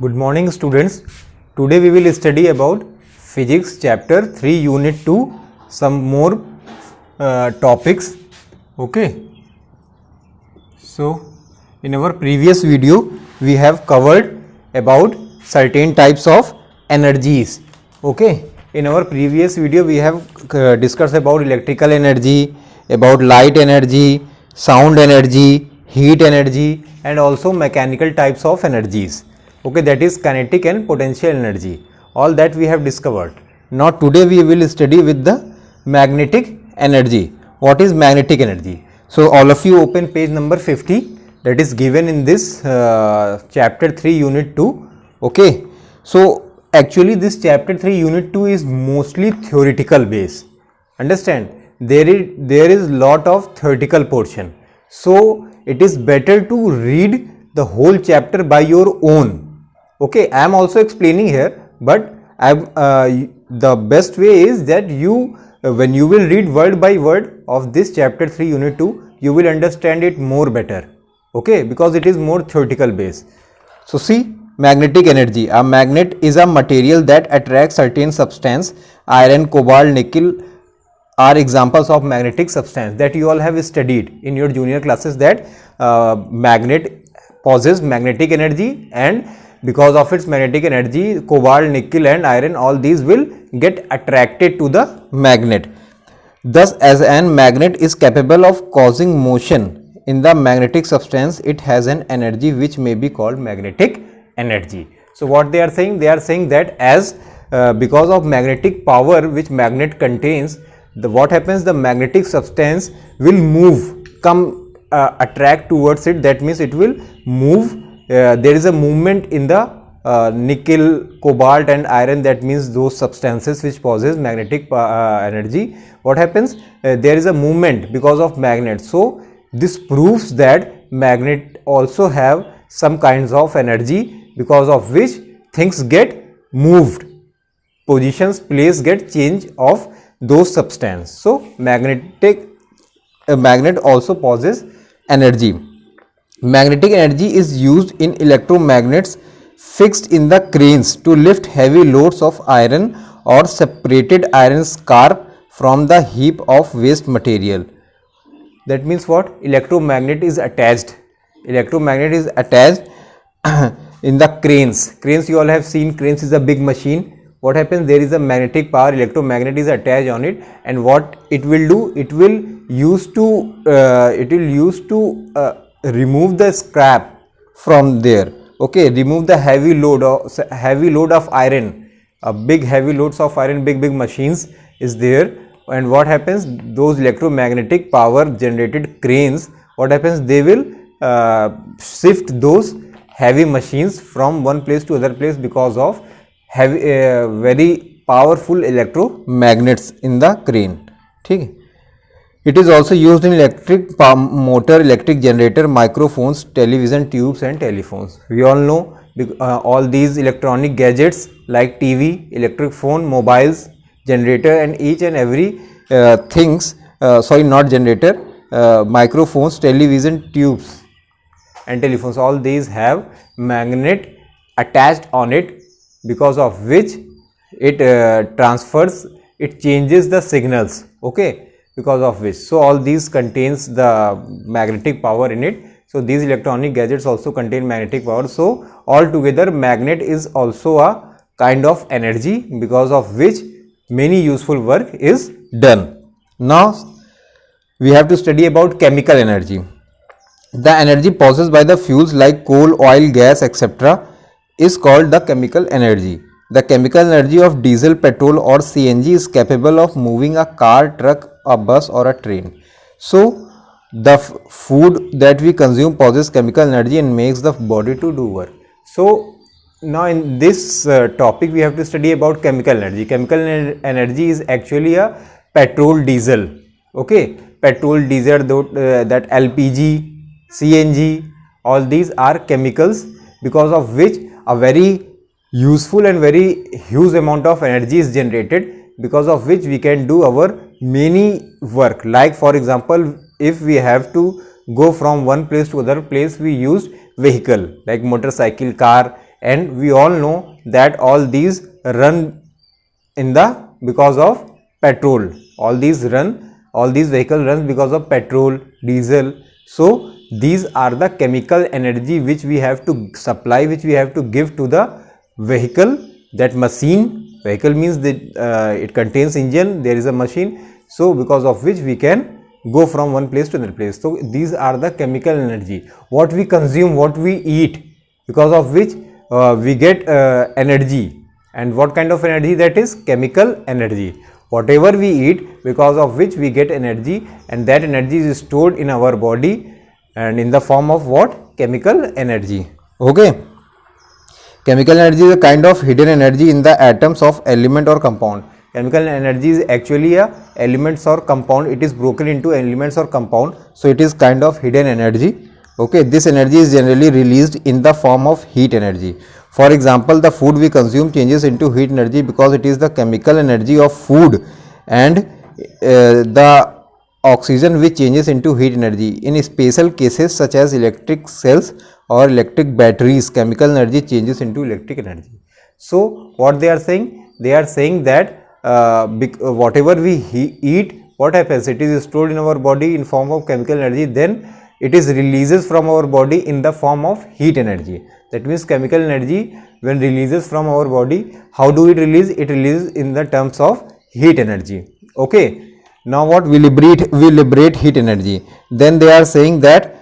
Good morning students. Today we will study about physics chapter 3 unit 2, some more topics. Okay. So in our previous video we have covered about certain types of energies. Okay. In our previous video we have discussed about electrical energy, about light energy, sound energy, heat energy and also mechanical types of energies. Okay, that is kinetic and potential energy. All that we have discovered. Now today we will study with the magnetic energy. What is magnetic energy? So all of you open page number 50, that is given in this chapter 3 unit 2. Okay. So actually this chapter 3 unit 2 is mostly theoretical base. Understand? There is lot of theoretical portion. So it is better to read the whole chapter by your own. Okay, I am also explaining here, but the best way is that you when you will read word by word of this chapter 3 unit 2, you will understand it more better. Okay, because it is more theoretical base. So see, magnetic energy. A magnet is a material that attracts certain substance. Iron, cobalt, nickel are examples of magnetic substance that you all have studied in your junior classes, that magnet possesses magnetic energy, and because of its magnetic energy, cobalt, nickel and iron, all these will get attracted to the magnet. Thus, as an magnet is capable of causing motion in the magnetic substance, it has an energy which may be called magnetic energy. So what they are saying? They are saying that as because of magnetic power which magnet contains, what happens, the magnetic substance will move, attract towards it. That means it will move. There is a movement in the nickel, cobalt and iron, that means those substances which possess magnetic energy. What happens? There is a movement because of magnet. So this proves that magnet also have some kinds of energy, because of which things get moved, positions, place get change of those substance. So magnet also possesses energy. Magnetic energy is used in electromagnets fixed in the cranes to lift heavy loads of iron or separated iron scarp from the heap of waste material. That means what? Electromagnet is attached. Electromagnet is attached in the cranes. Cranes, you all have seen, cranes is a big machine. What happens? There is a magnetic power, electromagnet is attached on it, and what it will do? It will use to remove the scrap from there. Okay, remove the heavy load of iron. Big heavy loads of iron, big machines is there, and what happens? Those electromagnetic power generated cranes, what happens? They will shift those heavy machines from one place to other place because of heavy very powerful electromagnets in the crane. Okay. It is also used in electric motor, electric generator, microphones, television tubes and telephones. We all know all these electronic gadgets like TV, electric phone, mobiles, generator and each and every microphones, television tubes and telephones, all these have magnet attached on it, because of which it it changes the signals. Okay, because of which, so all these contains the magnetic power in it. So these electronic gadgets also contain magnetic power. So altogether magnet is also a kind of energy, because of which many useful work is done. Now we have to study about chemical energy. The energy possessed by the fuels like coal, oil, gas, etc. is called the chemical energy. The chemical energy of diesel, petrol or CNG is capable of moving a car, truck, a bus or a train. So the food that we consume possesses chemical energy and makes the body to do work. So now in this topic we have to study about chemical energy. Chemical energy is actually a petrol, diesel. Okay, petrol, diesel, that LPG, CNG, all these are chemicals, because of which a very useful and very huge amount of energy is generated, because of which we can do our many work. Like for example, if we have to go from one place to other place, we use vehicle like motorcycle, car and we all know that all these run in the because of petrol. All these vehicles run because of petrol, diesel. So these are the chemical energy which we have to supply, which we have to give to the vehicle, that machine. Vehicle means that it contains engine, there is a machine, so because of which we can go from one place to another place. So these are the chemical energy, what we consume, what we eat, because of which we get energy. And what kind of energy? That is chemical energy. Whatever we eat, because of which we get energy, and that energy is stored in our body and in the form of what? Chemical energy. Okay. Chemical energy is a kind of hidden energy in the atoms of element or compound. Chemical energy is actually a elements or compound. It is broken into elements or compound, so it is kind of hidden energy. Okay, this energy is generally released in the form of heat energy. For example, the food we consume changes into heat energy because it is the chemical energy of food, and the oxygen which changes into heat energy. In special cases such as electric cells or electric batteries, chemical energy changes into electric energy. So what they are saying? They are saying that whatever we eat, what happens? It is stored in our body in form of chemical energy, then it is releases from our body in the form of heat energy. That means chemical energy when releases from our body, how do it release? It releases in the terms of heat energy. Okay. Now what? We liberate heat energy. Then they are saying that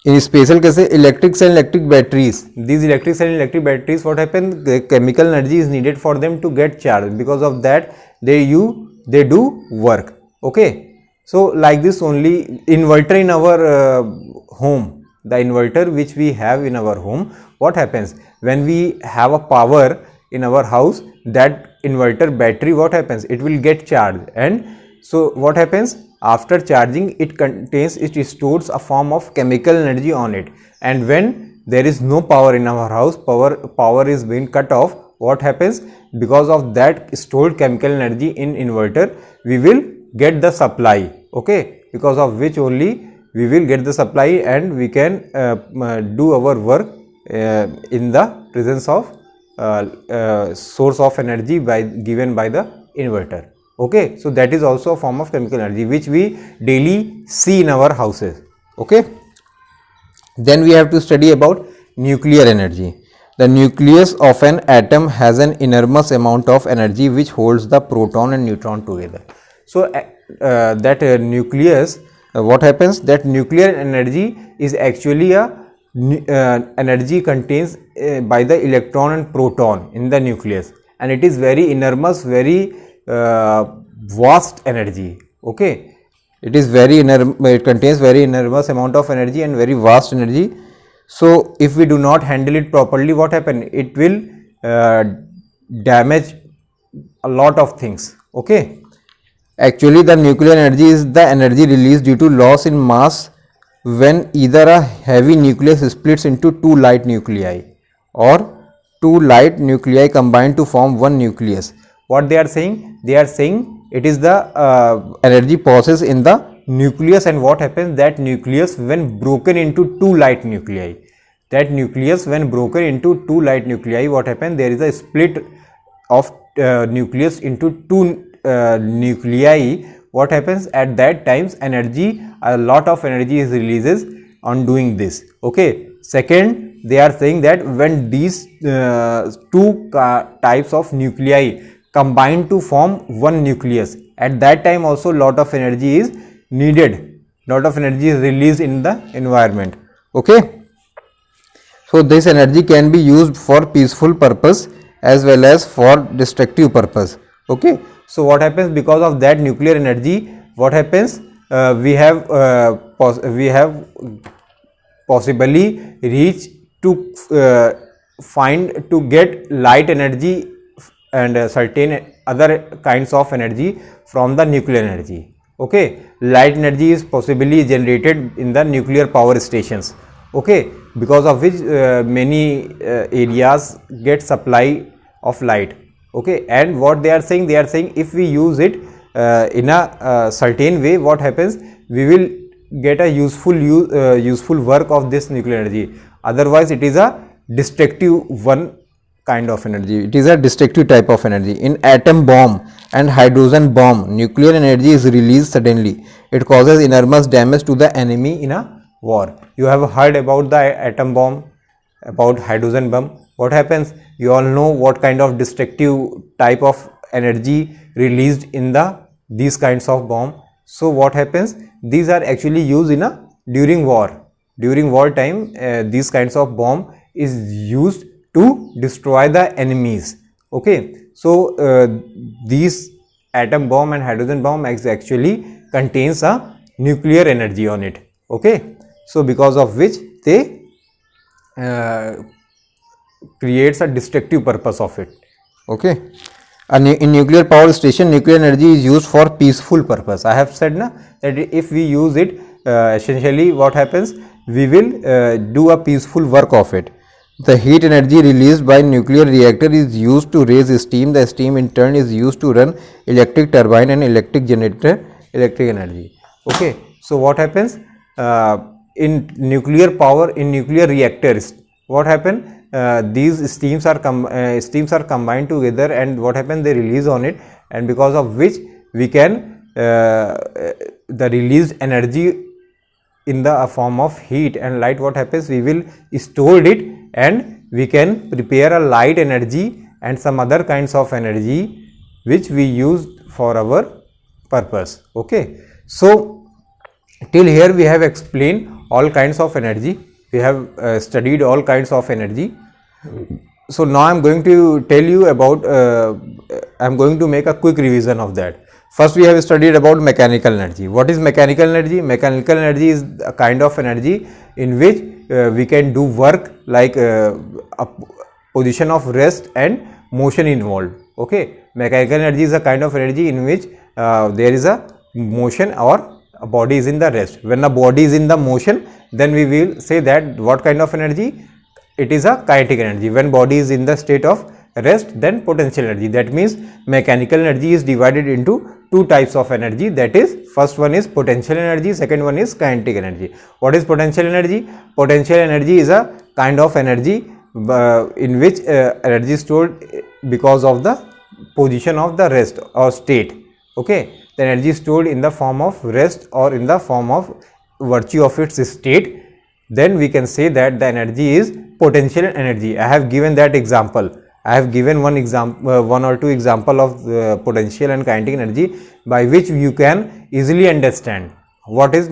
in special cases, electric cell and electric batteries. These electric cell and electric batteries, what happens? The chemical energy is needed for them to get charged. Because of that, they do work. Okay. So like this only, inverter in our home, the inverter which we have in our home, what happens? When we have a power in our house, that inverter battery, what happens? It will get charged, and so what happens? After charging, it stores a form of chemical energy on it, and when there is no power in our house, power is being cut off, what happens? Because of that stored chemical energy in inverter, we will get the supply. Okay, because of which only we will get the supply, and we can do our work in the presence of source of energy given by the inverter. Okay, so that is also a form of chemical energy which we daily see in our houses. Okay, then we have to study about nuclear energy. The nucleus of an atom has an enormous amount of energy which holds the proton and neutron together. So that nucleus, what happens? That nuclear energy is actually a energy contains by the electron and proton in the nucleus, and it is very enormous, very vast energy. Okay, it is it contains very enormous amount of energy and very vast energy. So if we do not handle it properly, what happen? It will damage a lot of things. Okay, actually the nuclear energy is the energy released due to loss in mass when either a heavy nucleus splits into two light nuclei or two light nuclei combine to form one nucleus. What they are saying? They are saying it is the energy process in the nucleus, and what happens? That nucleus when broken into two light nuclei, what happens? There is a split of nucleus into two nuclei. What happens? At that times energy, a lot of energy is releases on doing this. Okay. Second, they are saying that when these two types of nuclei combine to form one nucleus, at that time also lot of energy is needed, lot of energy is released in the environment. Okay, so this energy can be used for peaceful purpose as well as for destructive purpose. Okay, so what happens? Because of that nuclear energy, what happens? We have possibly reach to find to get light energy and certain other kinds of energy from the nuclear energy. Okay, light energy is possibly generated in the nuclear power stations. Okay, because of which many areas get supply of light. Okay, and what they are saying? They are saying if we use it in a certain way, what happens? We will get a useful work of this nuclear energy. Otherwise it is a destructive one kind of energy. It is a destructive type of energy. In atom bomb and hydrogen bomb, nuclear energy is released suddenly. It causes enormous damage to the enemy in a war. You have heard about the atom bomb, about hydrogen bomb. What happens? You all know what kind of destructive type of energy released in these kinds of bomb. So what happens? These are actually used during war. During war time, these kinds of bomb is used to destroy the enemies. Okay, so these atom bomb and hydrogen bomb actually contains a nuclear energy on it. Okay, so because of which they creates a destructive purpose of it. Okay, in nuclear power station, nuclear energy is used for peaceful purpose. I have said that if we use it, essentially what happens, we will do a peaceful work of it. The heat energy released by nuclear reactor is used to raise steam. The steam in turn is used to run electric turbine and electric generator, electric energy. Okay, so what happens in nuclear power, in nuclear reactors, what happens? These steams are combined together, and what happens, they release on it, and because of which we can the released energy in the form of heat and light, what happens, we will store it and we can prepare a light energy and some other kinds of energy which we use for our purpose. Okay, so till here we have explained all kinds of energy. We have studied all kinds of energy. So now I am going to tell you about, I am going to make a quick revision of that. First we have studied about mechanical energy. What is mechanical energy? Mechanical energy is a kind of energy in which we can do work like a position of rest and motion involved. Okay, mechanical energy is a kind of energy in which there is a motion or a body is in the rest. When a body is in the motion, then we will say that what kind of energy? It is a kinetic energy. When body is in the state of rest, then potential energy. That means mechanical energy is divided into two types of energy. That is, first one is potential energy, second one is kinetic energy. What is potential energy? Potential energy is a kind of energy in which energy is stored because of the position of the rest or state. Okay, the energy is stored in the form of rest or in the form of virtue of its state. Then we can say that the energy is potential energy. I have given that example. I have given one or two example of potential and kinetic energy by which you can easily understand what is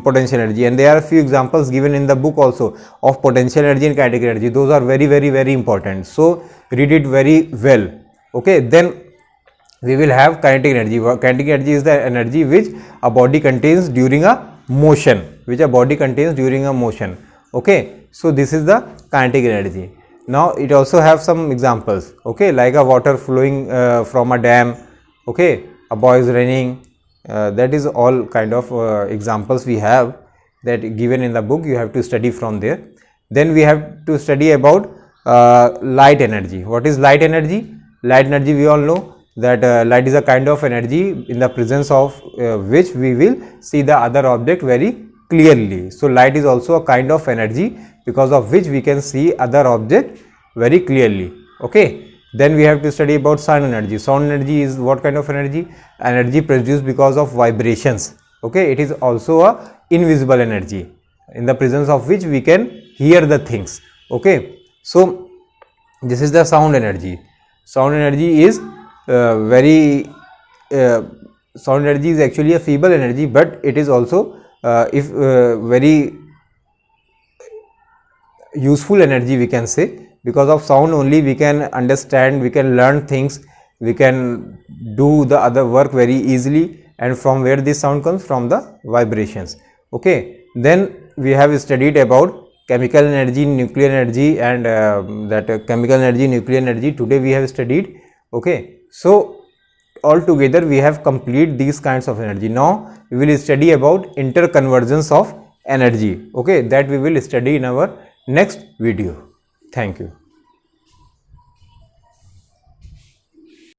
potential energy, and there are a few examples given in the book also of potential energy and kinetic energy. Those are very important, so read it very well. Okay, then we will have kinetic energy. Kinetic energy is the energy which a body contains during a motion, Okay, so this is the kinetic energy. Now it also have some examples, okay, like a water flowing from a dam, okay, a boy is running, that is all kind of examples we have that given in the book. You have to study from there. Then we have to study about light energy. What is light energy? Light energy, we all know that light is a kind of energy in the presence of which we will see the other object very clearly. So light is also a kind of energy because of which we can see other object very clearly. Okay, then we have to study about sound energy. Sound energy is what kind of energy? Energy produced because of vibrations. Okay, it is also a invisible energy in the presence of which we can hear the things. Okay, so this is the sound energy. Sound energy is sound energy is actually a feeble energy, but it is also very useful energy, we can say. Because of sound only we can understand, we can learn things, we can do the other work very easily. And from where this sound comes? From the vibrations. Okay, then we have studied about chemical energy, nuclear energy, and chemical energy, nuclear energy today we have studied. Okay, so altogether we have complete these kinds of energy. Now we will study about interconvergence of energy. Okay, that we will study in our next video. Thank you.